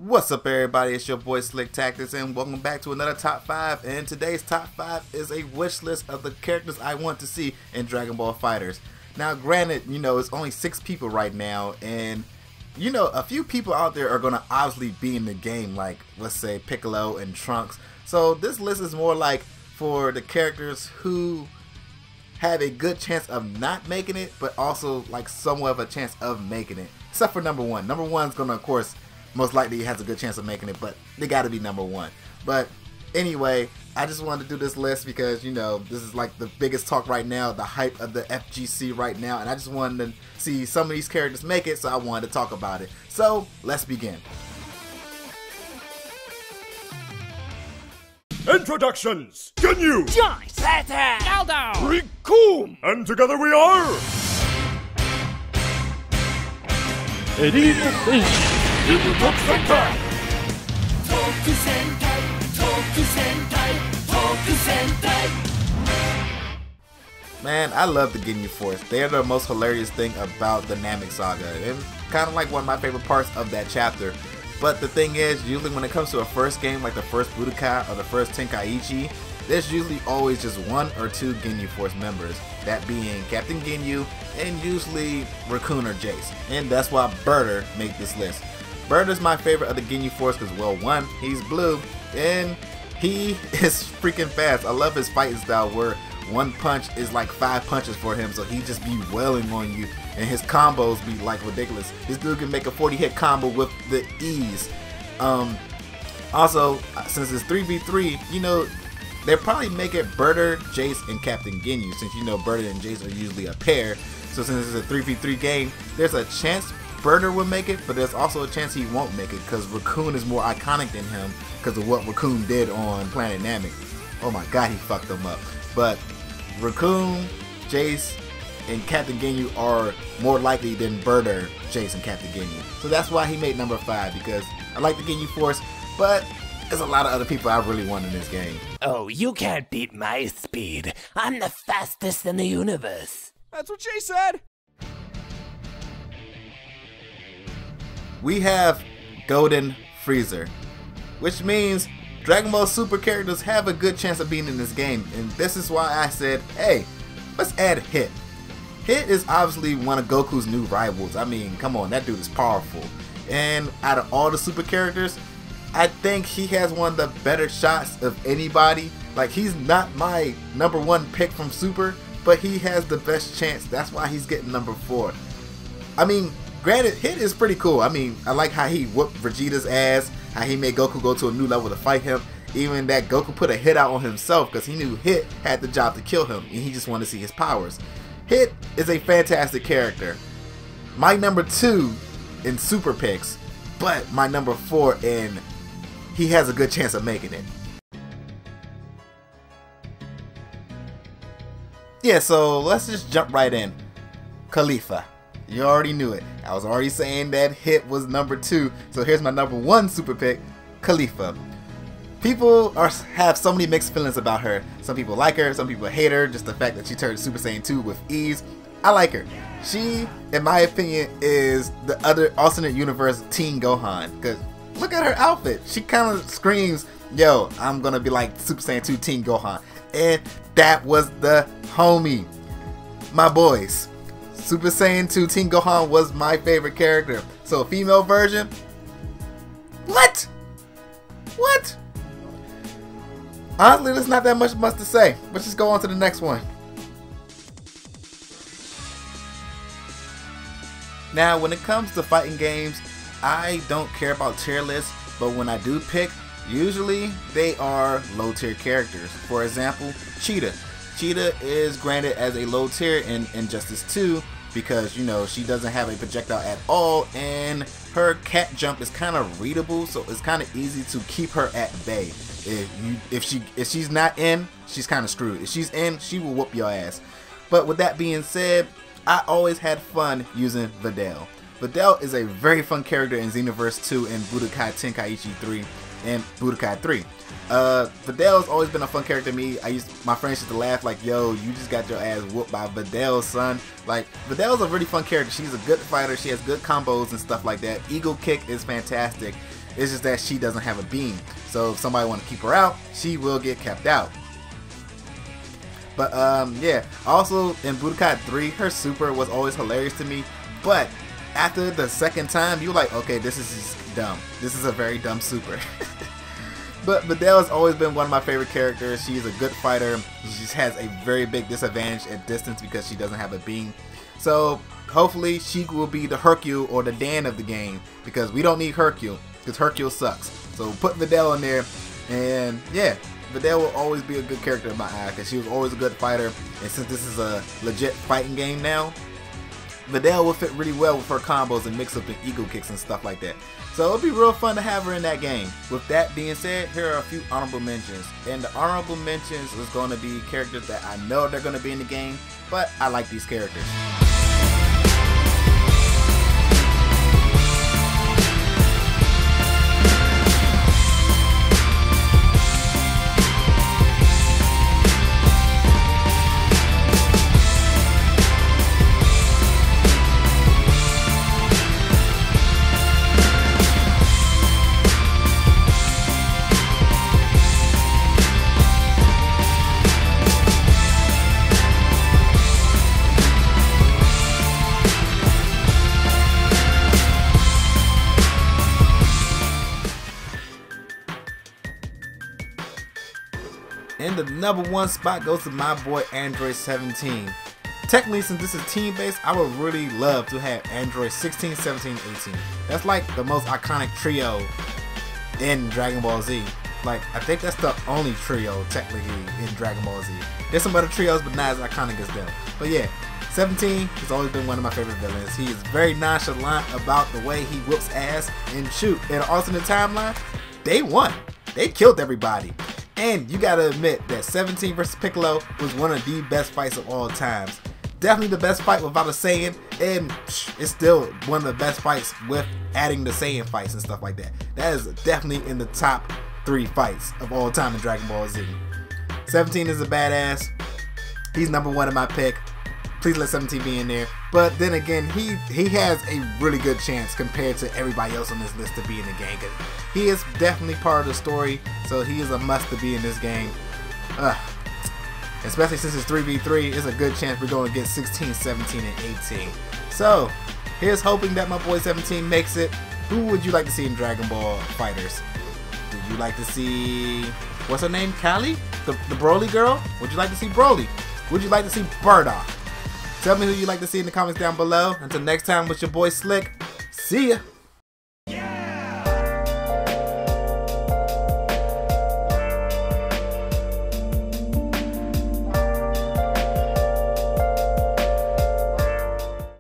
What's up, everybody? It's your boy Slick Tactics, and welcome back to another top 5. And today's top 5 is a wish list of the characters I want to see in Dragon Ball Fighterz. Now, granted, it's only 6 people right now, and a few people out there are gonna obviously be in the game, like let's say Piccolo and Trunks. So this list is more like for the characters who have a good chance of not making it, but also like somewhat of a chance of making it. Except for number 1. Number 1 is gonna, of course, most likely has a good chance of making it, but they got to be number 1. But anyway, I just wanted to do this list because this is like the biggest talk right now, the hype of the FGC right now, and I just wanted to see some of these characters make it, so I wanted to talk about it. So let's begin. Introductions: Ginyu, Joyce, Saturn, Aldo, Rikum, and together we are Elite Sentai. Top Sentai. Toku Sentai, Toku Sentai, Toku Sentai. Man, I love the Ginyu Force. They're the most hilarious thing about the Namek Saga. It's kind of like one of my favorite parts of that chapter. But the thing is, usually when it comes to a first game, like the first Budokai or the first Tenkaichi, there's usually always just 1 or 2 Ginyu Force members. That being Captain Ginyu and usually Raccoon or Jace. And that's why Burter made this list. Burter's my favorite of the Ginyu Force because, well, 1, he's blue, and he is freaking fast. I love his fighting style where 1 punch is like 5 punches for him, so he just be wailing on you, and his combos be like ridiculous. This dude can make a 40-hit combo with the ease. Also, since it's 3v3, they'll probably make it Burter, Jace, and Captain Ginyu, since Burter and Jace are usually a pair. So since it's a 3v3 game, there's a chance Burter will make it, but there's also a chance he won't make it because Raccoon is more iconic than him because of what Raccoon did on Planet Namek. Oh my god, he fucked them up. But Raccoon, Jace, and Captain Ginyu are more likely than Burter, Jace, and Captain Ginyu. So that's why he made number 5, because I like the Ginyu Force, but there's a lot of other people I really want in this game. Oh, you can't beat my speed. I'm the fastest in the universe. That's what Jay said. We have Golden Freezer, which means Dragon Ball Super characters have a good chance of being in this game, and this is why I said, hey, let's add Hit. Hit is obviously one of Goku's new rivals. I mean, come on, that dude is powerful. And out of all the Super characters, I think he has one of the better shots of anybody. Like, he's not my number 1 pick from Super, but he has the best chance. That's why he's getting number 4. I mean, granted, Hit is pretty cool. I mean, I like how he whooped Vegeta's ass, how he made Goku go to a new level to fight him. Even that Goku put a hit out on himself because he knew Hit had the job to kill him, and he just wanted to see his powers. Hit is a fantastic character. My number 2 in Super picks, but my number 4 in he has a good chance of making it. Yeah, so let's just jump right in. Khalifa. You already knew it. I was already saying that Hit was number 2. So here's my number 1 super pick, Khalifa. People have so many mixed feelings about her. Some people like her, some people hate her. Just the fact that she turned Super Saiyan 2 with ease. I like her. She, in my opinion, is the other alternate universe Teen Gohan. Because look at her outfit. She kind of screams, yo, I'm going to be like Super Saiyan 2 Teen Gohan. And that was the homie. My boys. Super Saiyan 2 Teen Gohan was my favorite character. So a female version? What? What? Honestly, there's not that much to say. Let's just go on to the next one. Now, when it comes to fighting games, I don't care about tier lists, but when I do pick, usually they are low tier characters. For example, Cheetah. Cheetah is granted as a low tier in Injustice 2 because, she doesn't have a projectile at all, and her cat jump is kind of readable, so it's kind of easy to keep her at bay. If she's not in, she's kind of screwed. If she's in, she will whoop your ass. But with that being said, I always had fun using Videl. Videl is a very fun character in Xenoverse 2 and Budokai Tenkaichi 3 and Budokai 3. Videl's always been a fun character to me. My friends used to laugh like, yo, you just got your ass whooped by Videl, son. Like, Videl's a really fun character. She's a good fighter. She has good combos and stuff like that. Eagle Kick is fantastic. It's just that she doesn't have a beam. So if somebody want to keep her out, she will get kept out. But yeah, also in Budokai 3, her super was always hilarious to me. But after the second time, you're like, okay, this is just dumb. This is a very dumb super. But Videl has always been one of my favorite characters. She's a good fighter. She just has a very big disadvantage at distance because she doesn't have a beam. So hopefully she will be the Hercule or the Dan of the game, because we don't need Hercule, because Hercule sucks. So put Videl in there, and yeah, Videl will always be a good character in my eye because she was always a good fighter. And since this is a legit fighting game now, Videl will fit really well with her combos and mix up the ego kicks and stuff like that. So it'll be real fun to have her in that game. With that being said, here are a few honorable mentions. And the honorable mentions is going to be characters that I know they're going to be in the game, but I like these characters. And the number one spot goes to my boy Android 17. Technically, since this is team-based, I would really love to have Android 16, 17, 18. That's like the most iconic trio in Dragon Ball Z. Like, I think that's the only trio technically in Dragon Ball Z. There's some other trios, but not as iconic as them. But yeah, 17 has always been one of my favorite villains. He is very nonchalant about the way he whoops ass. And shoot, in an alternate timeline, they won. They killed everybody. And you gotta admit that 17 vs Piccolo was one of the best fights of all times. Definitely the best fight without a Saiyan, and it's still one of the best fights with adding the Saiyan fights and stuff like that. That is definitely in the top 3 fights of all time in Dragon Ball Z. 17 is a badass. He's number 1 in my pick. Please let 17 be in there. But then again, he has a really good chance compared to everybody else on this list to be in the game. He is definitely part of the story, so he is a must to be in this game. Especially since it's 3v3, it's a good chance we're going to get 16, 17, and 18. So, here's hoping that my boy 17 makes it. Who would you like to see in Dragon Ball Fighterz? Would you like to see, what's her name, Callie? The Broly girl? Would you like to see Broly? Would you like to see Bardock? Tell me who you'd like to see in the comments down below. Until next time, with your boy Slick. See ya!